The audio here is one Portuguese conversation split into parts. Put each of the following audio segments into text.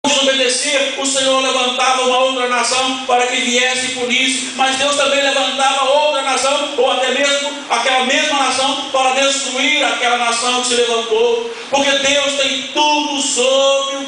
desobedecia, o Senhor levantava uma outra nação para que viesse e punisse, mas Deus também levantava outra nação, ou até mesmo aquela mesma nação, para destruir aquela nação que se levantou, porque Deus tem tudo sob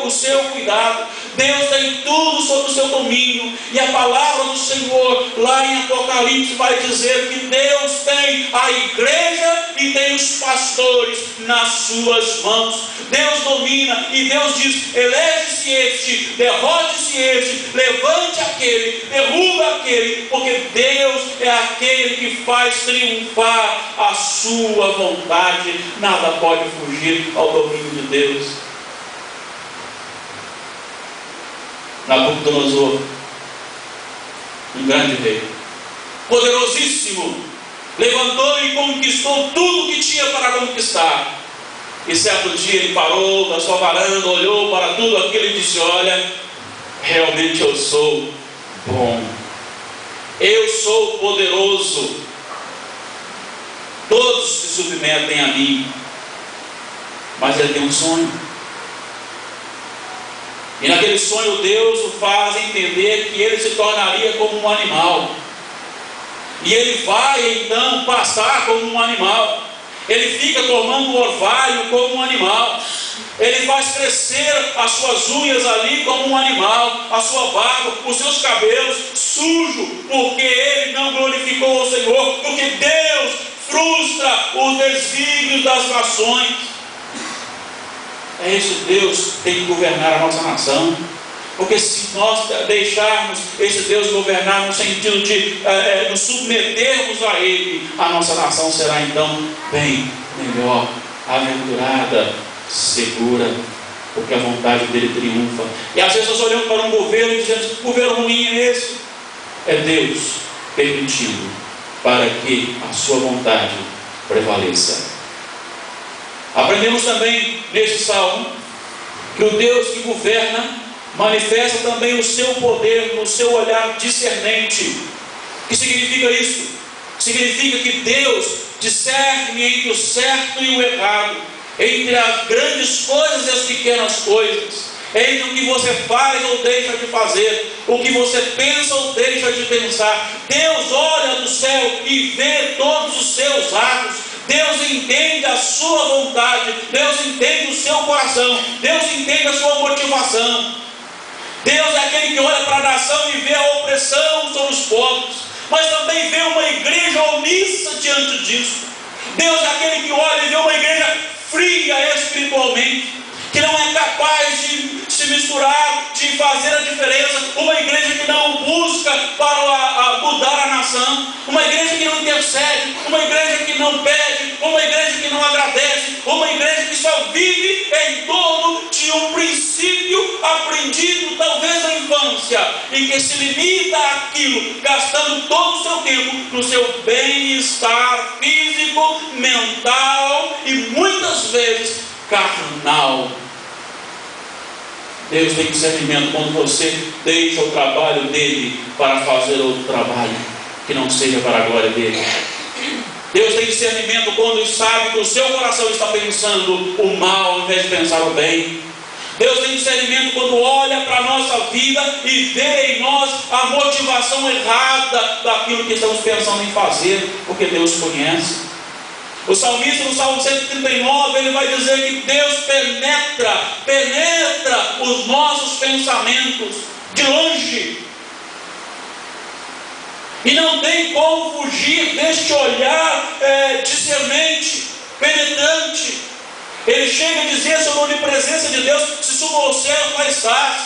o seu cuidado, Deus tem tudo sob o seu domínio, e a palavra do Senhor lá em Apocalipse vai dizer que Deus tem a igreja e tem os pastores nas suas mãos. Deus domina, e Deus diz: elege-se este, derrote-se este, levante aquele, derruba aquele, porque Deus é aquele que faz triunfar a sua vontade. Nada pode fugir ao domínio de Deus. Nabucodonosor, um grande rei, poderosíssimo, levantou e conquistou tudo que tinha para conquistar. E certo dia ele parou da sua varanda, olhou para tudo aquilo e disse: olha, realmente eu sou bom, eu sou poderoso, todos se submetem a mim. Mas ele tem um sonho, e naquele sonho Deus o faz entender que ele se tornaria como um animal, e ele vai então passar como um animal. Ele fica tomando o orvalho como um animal, ele faz crescer as suas unhas ali como um animal, a sua barba, os seus cabelos sujos, porque ele não glorificou ao Senhor, porque Deus frustra os desígnios das nações. É esse Deus que tem que governar a nossa nação, porque se nós deixarmos esse Deus governar no sentido de nos submetermos a Ele, a nossa nação será então bem melhor, aventurada, segura, porque a vontade dele triunfa. E às vezes nós olhamos para um governo e dizemos: que governo ruim é esse? É Deus permitindo para que a sua vontade prevaleça. Aprendemos também neste salmo que o Deus que governa manifesta também o seu poder no seu olhar discernente. O que significa isso? Significa que Deus discerne entre o certo e o errado, entre as grandes coisas e as pequenas coisas, entre o que você faz ou deixa de fazer, o que você pensa ou deixa de pensar. Deus olha do céu e vê todos os seus atos. Deus entende a sua vontade, Deus entende o seu coração, Deus entende a sua motivação. Deus é aquele que olha para a nação e vê a opressão sobre os povos, mas também vê uma igreja omissa diante disso. Deus é aquele que olha e vê uma igreja fria espiritualmente, que não é capaz de se misturar, de fazer a diferença, uma igreja que não busca para mudar a nação, uma igreja que não intercede, uma igreja que não pede, uma igreja que não agradece, uma igreja que só vive em torno de um princípio aprendido talvez na infância, e que se limita àquilo, gastando todo o seu tempo no seu bem-estar físico, mental e muitas vezes carnal. Deus tem discernimento quando você deixa o trabalho dele para fazer outro trabalho que não seja para a glória dele. Deus tem discernimento quando sabe que o seu coração está pensando o mal ao invés de pensar o bem. Deus tem discernimento quando olha para a nossa vida e vê em nós a motivação errada daquilo que estamos pensando em fazer, porque Deus conhece. O salmista no Salmo 139, ele vai dizer que Deus penetra os nossos pensamentos de longe, e não tem como fugir deste olhar discernente, penetrante. Ele chega a dizer sobre a onipresença de Deus: se subo aos céus, lá estás;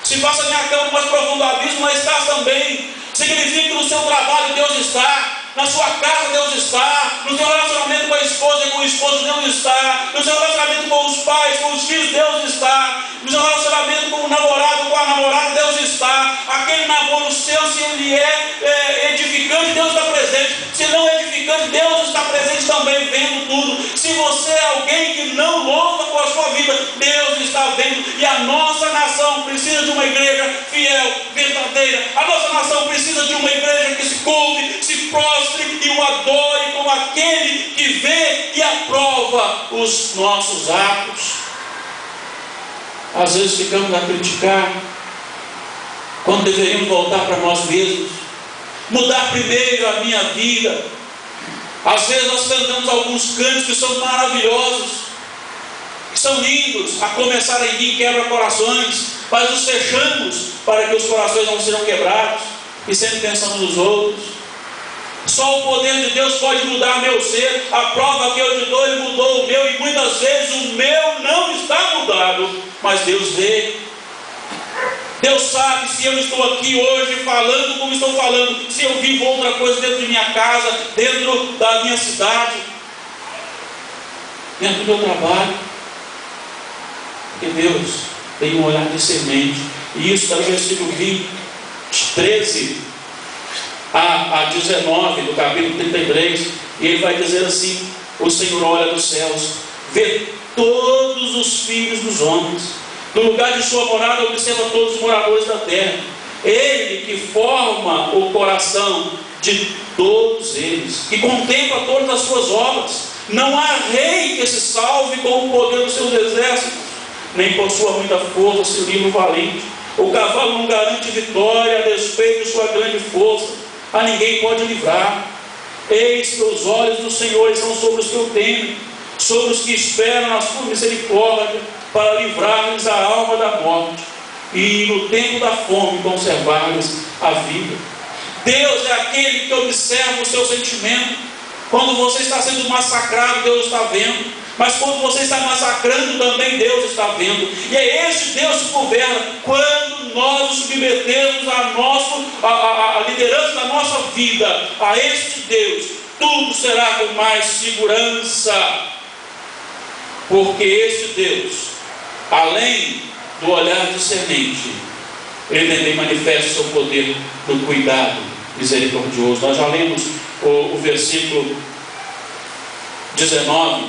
se faço a minha cama no mais profundo abismo, lá estás também. Significa que no seu trabalho Deus está, na sua casa Deus está, no seu relacionamento com a esposa e com o esposo Deus está, no seu relacionamento com os pais, com os filhos Deus está, no seu relacionamento com o namorado, com a namorada Deus está. Aquele namoro seu, se ele é edificante, Deus está presente; se não é edificante, Deus está presente também, vendo tudo. Se você é alguém que não louva com a sua vida, Deus está vendo. E a nossa nação precisa de uma igreja fiel, verdadeira. A nossa nação precisa de uma igreja que se curve, se prostre e o adore como aquele que vê e aprova os nossos atos. às vezes ficamos a criticar, quando deveríamos voltar para nós mesmos, mudar primeiro a minha vida. Às vezes nós cantamos alguns cantos que são maravilhosos, que são lindos, a começar em mim quebra corações, mas nos fechamos para que os corações não sejam quebrados, e sempre pensamos nos outros. Só o poder de Deus pode mudar meu ser. A prova que eu te dou, Ele mudou o meu, e muitas vezes o meu não está mudado, mas Deus vê. Deus sabe se eu estou aqui hoje falando como estou falando, se eu vivo outra coisa dentro de minha casa, dentro da minha cidade, dentro do meu trabalho. Porque Deus tem um olhar discernente, e isso está no versículo 13 a 19 do capítulo 33, e ele vai dizer assim: o Senhor olha dos céus, vê todos os filhos dos homens, no lugar de sua morada observa todos os moradores da terra. Ele que forma o coração de todos eles, que contempla todas as suas obras. Não há rei que se salve com o poder dos seus exércitos, nem possua muita força se livre valente. O cavalo não garante vitória a despeito de sua grande força. A ninguém pode livrar. Eis que os olhos do Senhor estão sobre os que o temem, sobre os que esperam na sua misericórdia, para livrar-lhes a alma da morte, e no tempo da fome conservar-lhes a vida. Deus é aquele que observa o seu sentimento. Quando você está sendo massacrado, Deus está vendo. Mas quando você está massacrando, também Deus está vendo. E é este Deus que governa. Quando nós nos submetemos a liderança da nossa vida a este Deus, tudo será com mais segurança. Porque este Deus, além do olhar discernente, Ele também manifesta o seu poder no cuidado misericordioso. Nós já lemos o versículo 19: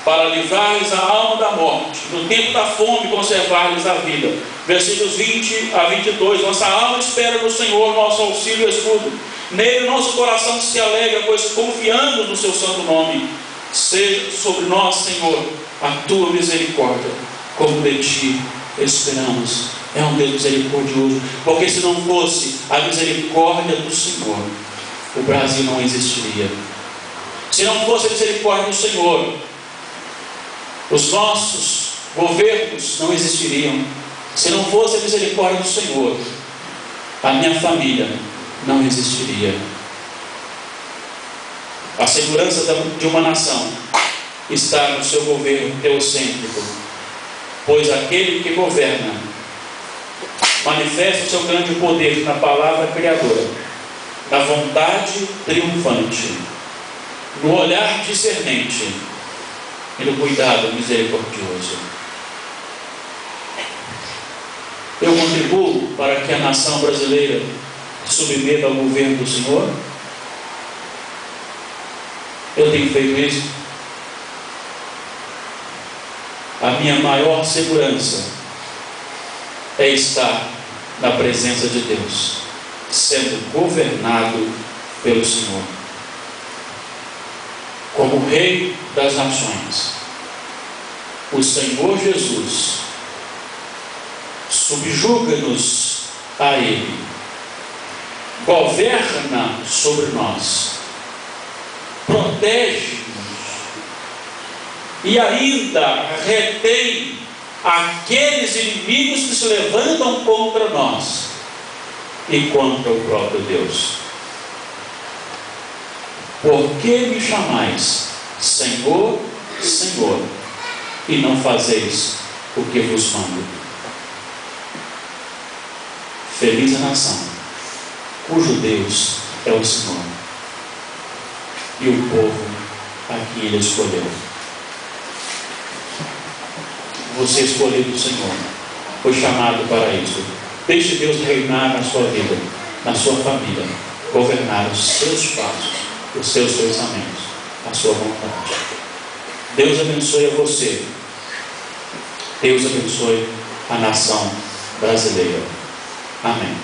para livrar-lhes a alma da morte, no tempo da fome conservar-lhes a vida. Versículos 20 a 22: nossa alma espera no Senhor, nosso auxílio e escudo. Nele nosso coração se alegra, pois confiamos no seu santo nome. Seja sobre nós, Senhor, a tua misericórdia, como de ti esperamos. É um Deus misericordioso, porque se não fosse a misericórdia do Senhor, o Brasil não existiria. Se não fosse a misericórdia do Senhor, os nossos governos não existiriam. Se não fosse a misericórdia do Senhor, a minha família não existiria. A segurança de uma nação está no seu governo teocêntrico, pois aquele que governa manifesta o seu grande poder na palavra criadora, na vontade triunfante, no olhar discernente e no cuidado misericordioso. Eu contribuo para que a nação brasileira se submeta ao governo do Senhor. Eu tenho feito isso. A minha maior segurança é estar na presença de Deus, sendo governado pelo Senhor, como Rei das nações. O Senhor Jesus subjuga-nos a Ele, governa sobre nós, protege-nos e ainda retém aqueles inimigos que se levantam contra nós e contra o próprio Deus. Por que me chamais Senhor, Senhor, e não fazeis o que vos mando? Feliz a nação cujo Deus é o Senhor e o povo a quem Ele escolheu. Você escolhido o Senhor, foi chamado para isso. Deixe Deus reinar na sua vida, na sua família, governar os seus passos, os seus pensamentos, a sua vontade. Deus abençoe a você. Deus abençoe a nação brasileira. Amém.